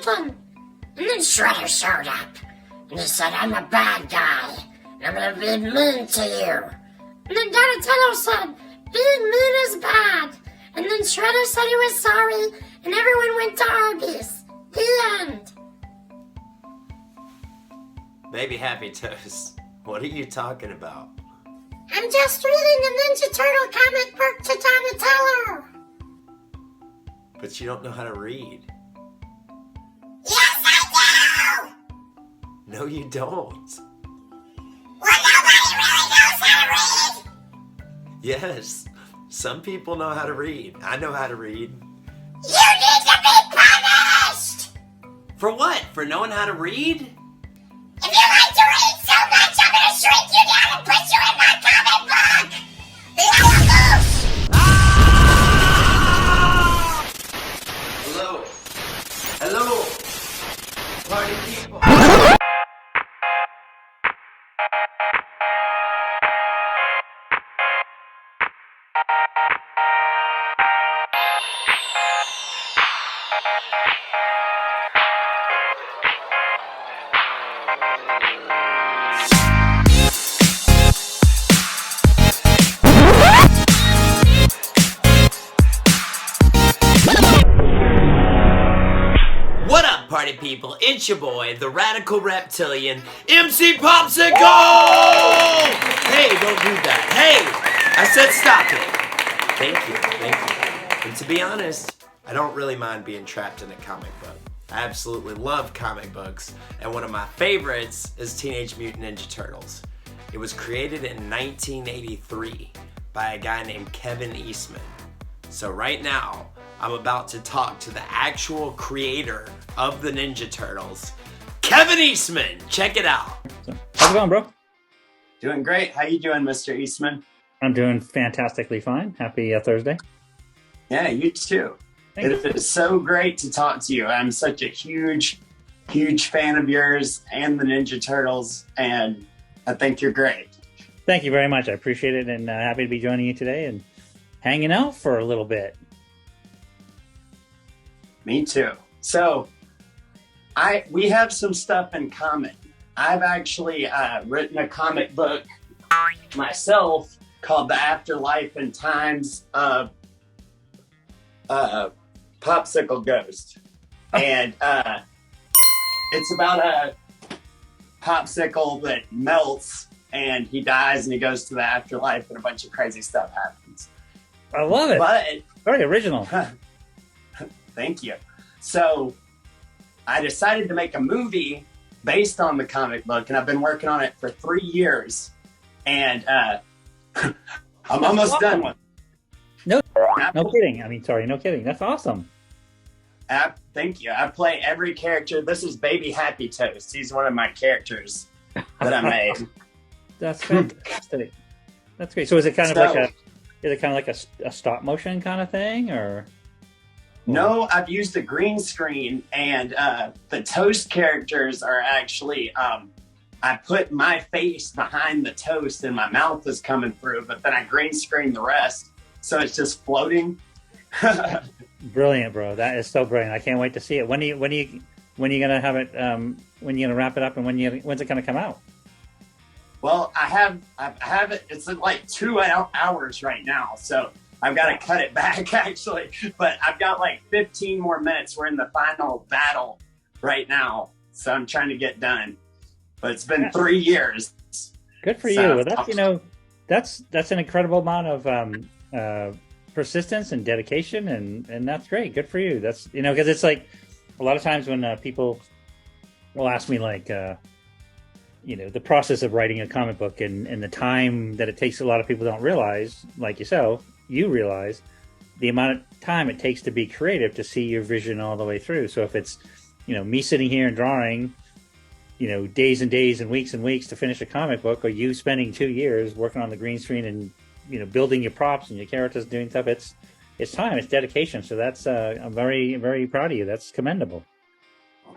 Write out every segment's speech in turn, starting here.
nothing. And then Shredder showed up. And he said, I'm a bad guy. And I'm gonna be mean to you. And then Donatello said, being mean is bad. And then Shredder said he was sorry. And everyone went to Arby's. The end. Baby Happy Toast, what are you talking about? I'm just reading a Ninja Turtle comic book to Donatello. But you don't know how to read. Yes, I do! No, you don't. Well, nobody really knows how to read. Yes, some people know how to read. I know how to read. You need to be punished! For what? For knowing how to read? If you like to read so much, I'm gonna shrink you down and put you in my comic book! Hello? Hello? Party people? What up, party people? It's your boy, the Radical Reptilian, MC Popsicle! Hey, don't do that. Hey! I said stop it. Thank you. And to be honest, I don't really mind being trapped in a comic book. I absolutely love comic books, and one of my favorites is Teenage Mutant Ninja Turtles. It was created in 1983 by a guy named Kevin Eastman. So right now, I'm about to talk to the actual creator of the Ninja Turtles, Kevin Eastman. Check it out. How's it going, bro? Doing great. How you doing, Mr. Eastman? I'm doing fantastically fine. Happy Thursday. Yeah, you too. Thank It is so great to talk to you. I'm such a huge fan of yours and the Ninja Turtles, and I think you're great. Thank you very much. I appreciate it, and happy to be joining you today and hanging out for a little bit. Me too. So, we have some stuff in common. I've actually written a comic book myself called The Afterlife and Times of Popsicle Ghost. And it's about a popsicle that melts and he dies and he goes to the afterlife and a bunch of crazy stuff happens. I love it. But Very original. thank you. So I decided to make a movie based on the comic book, and I've been working on it for 3 years. And I'm almost done with it. No kidding. No kidding. That's awesome. Thank you. I play every character. This is Baby Happy Toast. He's one of my characters that I made. That's fantastic. That's great. So is it kind of like a stop motion kind of thing, or? No, I've used a green screen, and the toast characters are actually, I put my face behind the toast and my mouth is coming through, but then I green screen the rest, so it's just floating. Brilliant, bro. That is so brilliant. I can't wait to see it. When are you gonna have it? When are you gonna wrap it up, and when's it gonna come out? Well, I have it. It's like 2 hours right now, so I've got to cut it back actually. But I've got like 15 more minutes. We're in the final battle right now, so I'm trying to get done. But it's been 3 years. Good for you. Well, that's an incredible amount of persistence and dedication, and that's great. Good for you. That's because it's like a lot of times when people will ask me like. The process of writing a comic book and the time that it takes. A lot of people don't realize, like yourself, you realize the amount of time it takes to be creative, to see your vision all the way through. So if it's, me sitting here and drawing, days and days and weeks to finish a comic book, or you spending 2 years working on the green screen and, building your props and your characters doing stuff, it's time, it's dedication. So that's, I'm very, very proud of you. That's commendable.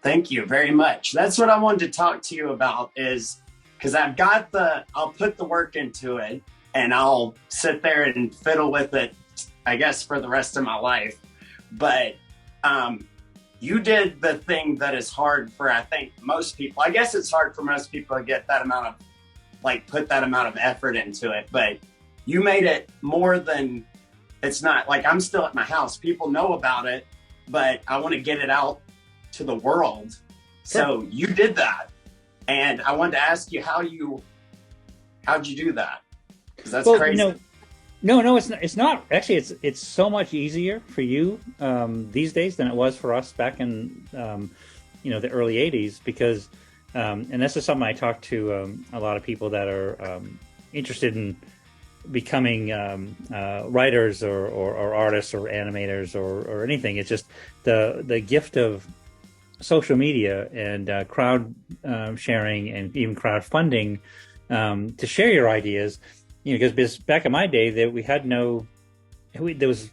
Thank you very much. That's what I wanted to talk to you about, is because I'll put the work into it and I'll sit there and fiddle with it, I guess, for the rest of my life. But you did the thing that is hard for, I think, most people. I guess it's hard for most people to get that amount of, like, put that amount of effort into it, but you made it more than, it's not like I'm still at my house. People know about it, but I want to get it out to the world. So you did that. And I wanted to ask you how'd you do that? Because that's crazy. No, it's not. Actually, it's so much easier for you these days than it was for us back in the early '80s. Because, and this is something I talk to a lot of people that are interested in becoming writers or artists or animators or anything. It's just the gift of social media and crowd sharing and even crowdfunding to share your ideas. Because back in my day, there was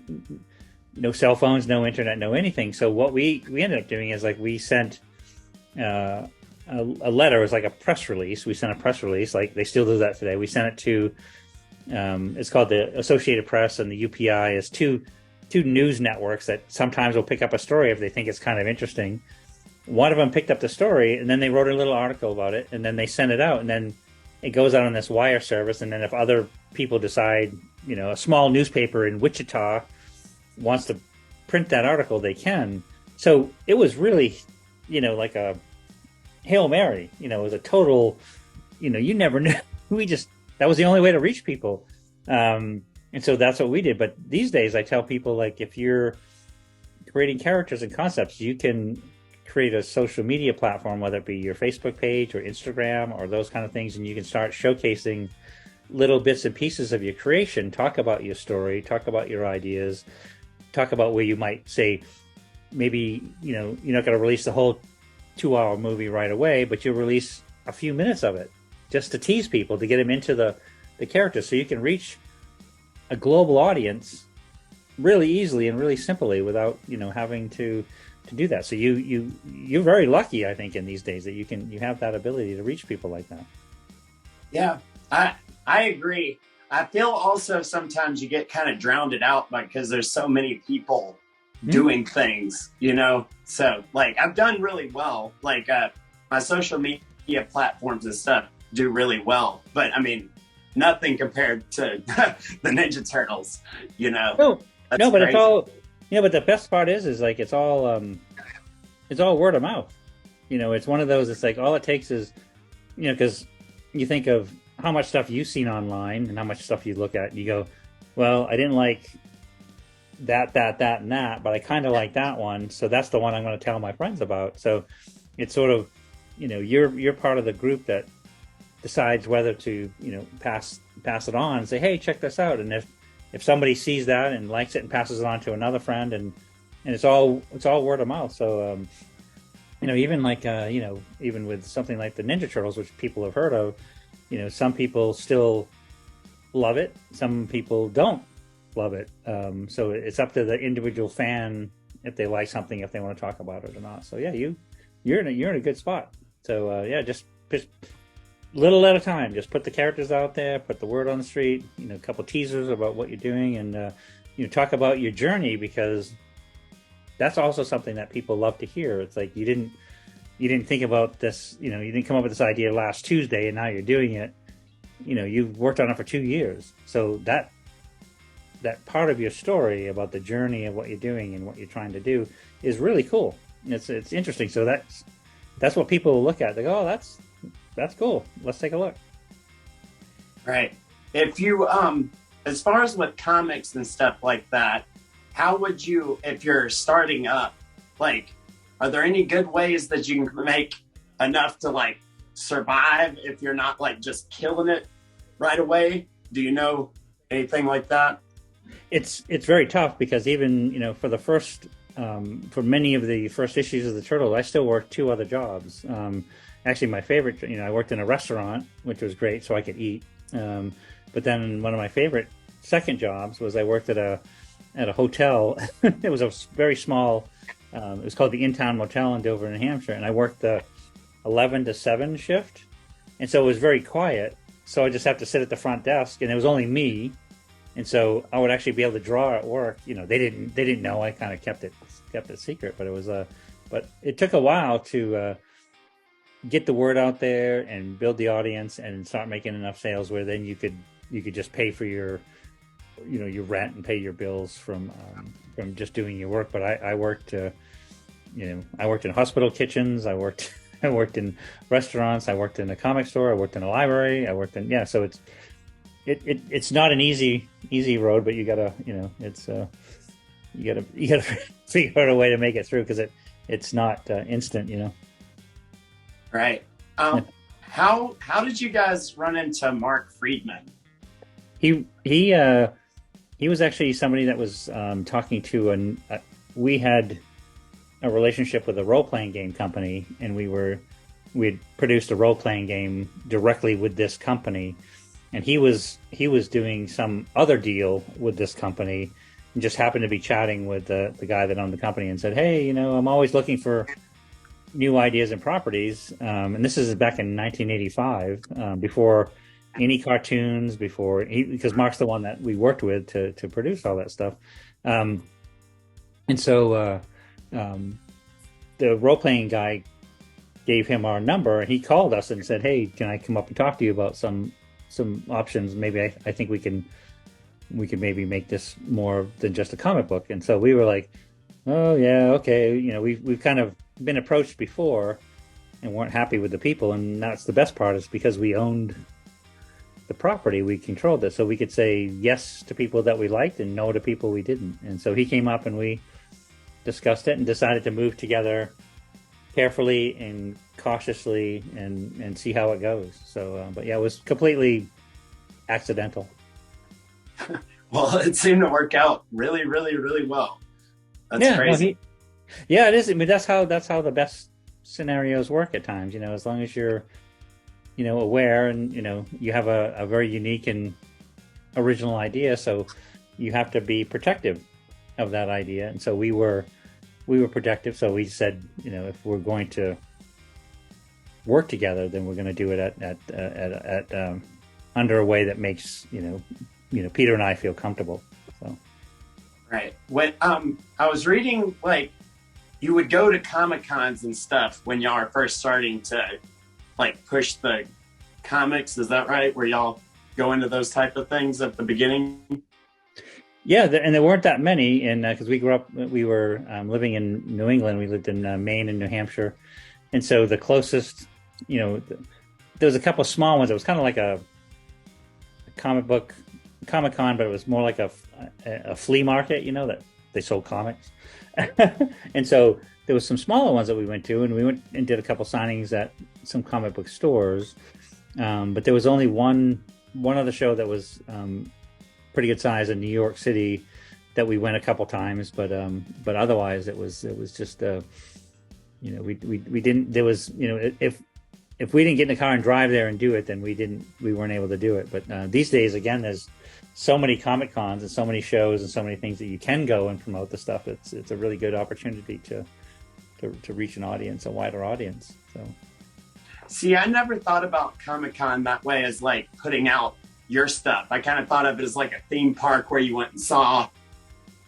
no cell phones, no internet, no anything. So what we ended up doing is, like, we sent a letter. It was like a press release. We sent a press release, like they still do that today. We sent it to it's called the Associated Press and the UPI, is two news networks that sometimes will pick up a story if they think it's kind of interesting. One of them picked up the story, and then they wrote a little article about it, and then they sent it out, and then it goes out on this wire service. And then if other people decide, a small newspaper in Wichita wants to print that article, they can. So it was really, like a Hail Mary. It was a total, you never knew. That was the only way to reach people. And so that's what we did. But these days I tell people, like, if you're creating characters and concepts, you can create a social media platform, whether it be your Facebook page or Instagram or those kind of things, and you can start showcasing little bits and pieces of your creation. Talk about your story, talk about your ideas, talk about where you might say, maybe, you're not going to release the whole 2-hour movie right away, but you'll release a few minutes of it just to tease people, to get them into the character, so you can reach a global audience really easily and really simply without, having to do that. So you're very lucky, I think, in these days that you have that ability to reach people like that. Yeah, I agree. I feel also sometimes you get kind of drowned out because there's so many people doing things, So, like, I've done really well. Like, my social media platforms and stuff do really well. But, I mean, nothing compared to the Ninja Turtles, No, but crazy. It's all... but the best part is like it's all word of mouth. It's one of those. It's like all it takes is, because you think of how much stuff you've seen online and how much stuff you look at, and you go, well, I didn't like that, and that, but I kind of like that one, so that's the one I'm going to tell my friends about. So it's sort of, you're part of the group that decides whether to, pass it on and say, hey, check this out. And if somebody sees that and likes it and passes it on to another friend, and it's all word of mouth. So, even like, even with something like the Ninja Turtles, which people have heard of, some people still love it. Some people don't love it. So it's up to the individual fan if they like something, if they want to talk about it or not. So yeah, you're in a good spot. So just little at a time, just put the characters out there, put the word on the street, a couple teasers about what you're doing, and talk about your journey, because that's also something that people love to hear. It's like you didn't think about this, you didn't come up with this idea last Tuesday and now you're doing it. You've worked on it for 2 years. So that part of your story about the journey of what you're doing and what you're trying to do is really cool. It's interesting. So that's what people look at. They go, oh, that's cool. Let's take a look. Right. If you, as far as with comics and stuff like that, how would you, if you're starting up, like, are there any good ways that you can make enough to, like, survive if you're not, like, just killing it right away? Do you know anything like that? It's very tough, because even, for the first, for many of the first issues of the Turtles, I still worked 2 other jobs. Actually, my favorite, I worked in a restaurant, which was great, so I could eat. But then one of my favorite second jobs was I worked at a hotel. It was a very small, it was called the In-Town Motel in Dover, New Hampshire, and I worked the 11 to 7 shift. And so it was very quiet. So I just have to sit at the front desk, and it was only me. And so I would actually be able to draw at work. They didn't know. I kind of kept it secret, but it was But it took a while to get the word out there and build the audience and start making enough sales where then you could just pay for your your rent and pay your bills from just doing your work. But I worked I worked in hospital kitchens, I worked in restaurants, I worked in a comic store, I worked in a library, I worked in so it's not an easy road, but you gotta you gotta figure out a way to make it through, because it's not instant. Right. How did you guys run into Mark Friedman? He was actually somebody that was talking to we had a relationship with a role-playing game company, and we had produced a role-playing game directly with this company, and he was doing some other deal with this company, and just happened to be chatting with the guy that owned the company and said, hey, I'm always looking for new ideas and properties, and this is back in 1985, before any cartoons, because Mark's the one that we worked with to produce all that stuff, and so the role-playing guy gave him our number, and he called us and said, hey, can I come up and talk to you about some options? Maybe I think we can maybe make this more than just a comic book. And so we were like, oh yeah, okay. We've kind of been approached before and weren't happy with the people, and that's the best part, is because we owned the property, we controlled it, so we could say yes to people that we liked and no to people we didn't. And so he came up and we discussed it and decided to move together carefully and cautiously and see how it goes. So but yeah, it was completely accidental. Well, it seemed to work out really, really, really well. That's crazy. It is. I mean, that's how the best scenarios work at times. As long as you're aware, and you have a very unique and original idea, so you have to be protective of that idea. And so we were protective. So we said, if we're going to work together, then we're going to do it at under a way that makes Peter and I feel comfortable. So right. When I was reading, like, you would go to Comic Cons and stuff when y'all are first starting to push the comics. Is that right? Where y'all go into those type of things at the beginning? Yeah, and there weren't that many, and because we were living in New England. We lived in Maine and New Hampshire, and so the closest, there was a couple of small ones. It was kind of like a comic book Comic-Con, but it was more like a flea market, that they sold comics. And so there was some smaller ones that we went to, and we went and did a couple signings at some comic book stores. But there was only one other show that was pretty good size in New York City that we went a couple times, but otherwise it was just we didn't, there was, if we didn't get in the car and drive there and do it, then we weren't able to do it. But these days, again, there's so many Comic Cons and so many shows and so many things that you can go and promote the stuff. It's a really good opportunity to reach an audience, a wider audience. So, see, I never thought about Comic Con that way, as like putting out your stuff. I kind of thought of it as like a theme park where you went and saw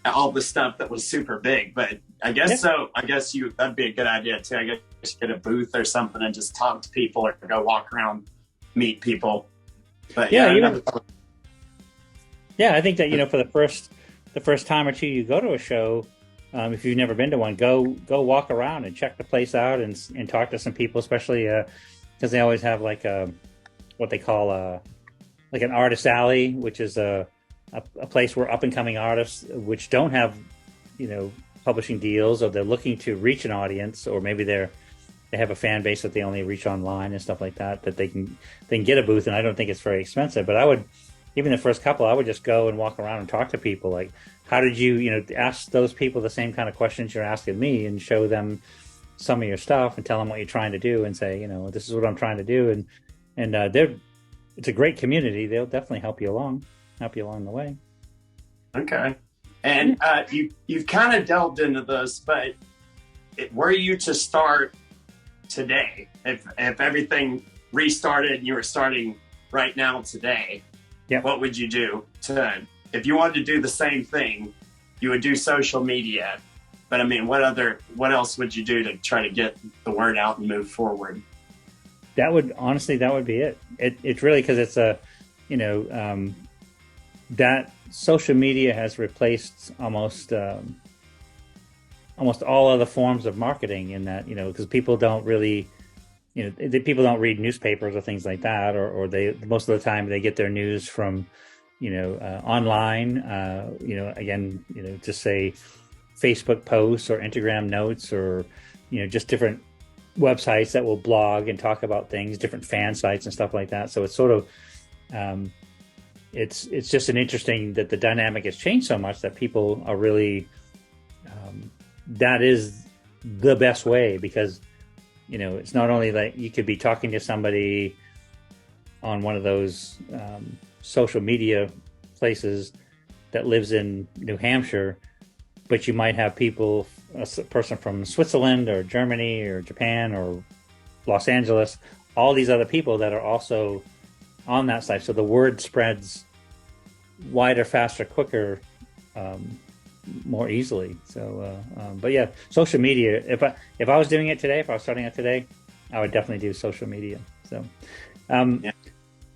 all the stuff that was super big. But I guess so. I guess that'd be a good idea too. I guess you should get a booth or something and just talk to people, or go walk around, meet people. But I think that for the first time or two you go to a show, if you've never been to one, go walk around and check the place out and talk to some people, especially because they always have like what they call like an artist alley, which is a place where up and coming artists, which don't have publishing deals, or they're looking to reach an audience, or maybe they have a fan base that they only reach online and stuff like that they can get a booth. And I don't think it's very expensive, but I would, even the first couple, I would just go and walk around and talk to people. Like, how did you, ask those people the same kind of questions you're asking me, and show them some of your stuff and tell them what you're trying to do, and say, this is what I'm trying to do. And it's a great community. They'll definitely help you along the way. Okay. And you've kind of delved into this, but were you to start today, if everything restarted and you were starting right now today, what would you do if you wanted to do the same thing? You would do social media. But I mean, what else would you do to try to get the word out and move forward? That would be it. It's really because it's that social media has replaced almost all other forms of marketing in that, because people don't really, people don't read newspapers or things like that, or they, most of the time they get their news from, online, just say Facebook posts or Instagram notes, or, just different websites that will blog and talk about things, different fan sites and stuff like that. So it's sort of, it's just an interesting that the dynamic has changed so much that people are really, that is the best way, because, it's not only that you could be talking to somebody on one of those social media places that lives in New Hampshire, but you might have people, a person from Switzerland or Germany or Japan or Los Angeles, all these other people that are also on that site. So the word spreads wider, faster, quicker, more easily. So, but yeah, social media. If I was doing it today, if I was starting it today, I would definitely do social media. So, yeah.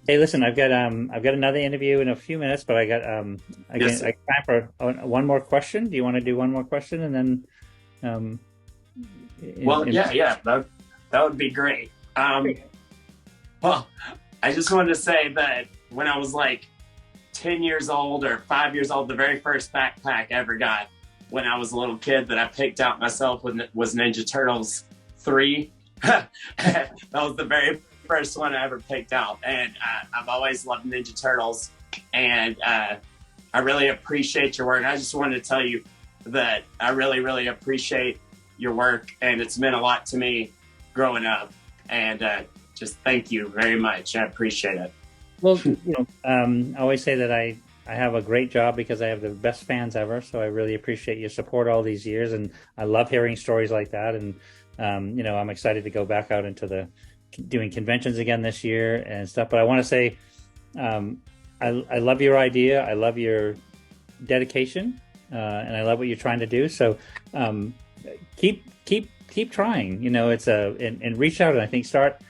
Hey, listen, I've got another interview in a few minutes, but I got I got time for one more question. Do you want to do one more question and then? That would be great. Well, I just wanted to say that when I was like 10 years old or 5 years old, the very first backpack I ever got when I was a little kid that I picked out myself was Ninja Turtles 3. That was the very first one I ever picked out. And I've always loved Ninja Turtles. And I really appreciate your work. I just wanted to tell you that I really, really appreciate your work. And it's meant a lot to me growing up. And just thank you very much. I appreciate it. Well, I always say that I have a great job because I have the best fans ever. So I really appreciate your support all these years, and I love hearing stories like that. And I'm excited to go back out into doing conventions again this year and stuff. But I want to say, I love your idea. I love your dedication, and I love what you're trying to do. So keep trying. It's and reach out, and I think start.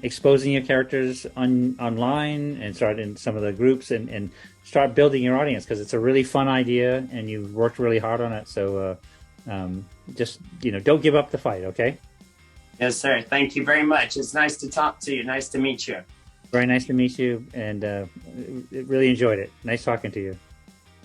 Exposing your characters online and start in some of the groups and start building your audience, because it's a really fun idea and you've worked really hard on it. So just don't give up the fight. Okay. Yes, sir. Thank you very much. It's nice to talk to you. Nice to meet you. Very nice to meet you, and really enjoyed it. Nice talking to you.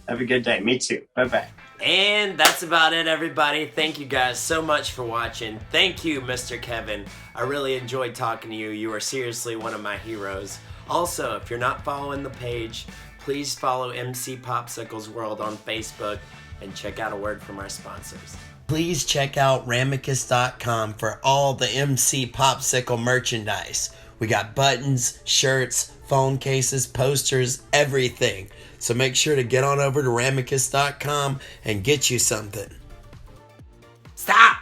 Have a good day. Me too. Bye-bye. And that's about it, everybody. Thank you guys so much for watching. Thank you, Mr. Kevin. I really enjoyed talking to you. You are seriously one of my heroes. Also, if you're not following the page, please follow MC Popsicle's World on Facebook and check out a word from our sponsors. Please check out Ramicus.com for all the MC Popsicle merchandise. We got buttons, shirts, phone cases, posters, everything. So make sure to get on over to Ramicus.com and get you something. Stop!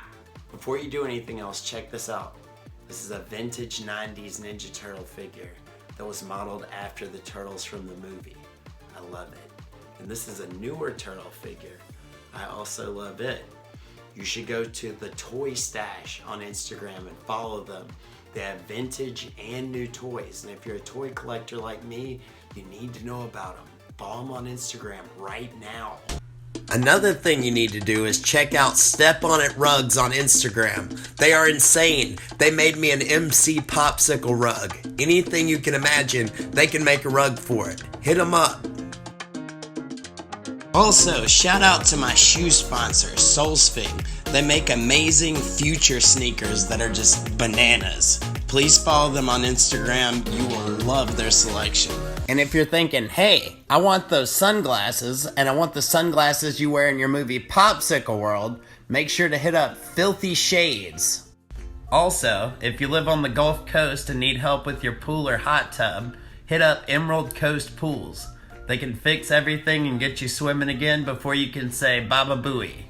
Before you do anything else, check this out. This is a vintage 90s Ninja Turtle figure that was modeled after the turtles from the movie. I love it. And this is a newer turtle figure. I also love it. You should go to the Toy Stash on Instagram and follow them. They have vintage and new toys. And if you're a toy collector like me, you need to know about them. Follow them on Instagram right now. Another thing you need to do is check out Step On It Rugs on Instagram. They are insane. They made me an MC Popsicle rug. Anything you can imagine, they can make a rug for it. Hit them up. Also, shout out to my shoe sponsor, SoulSphin. They make amazing future sneakers that are just bananas. Please follow them on Instagram. You will love their selection. And if you're thinking, hey, I want those sunglasses, and I want the sunglasses you wear in your movie Popsicle World, make sure to hit up Filthy Shades. Also, if you live on the Gulf Coast and need help with your pool or hot tub, hit up Emerald Coast Pools. They can fix everything and get you swimming again before you can say Baba Booey.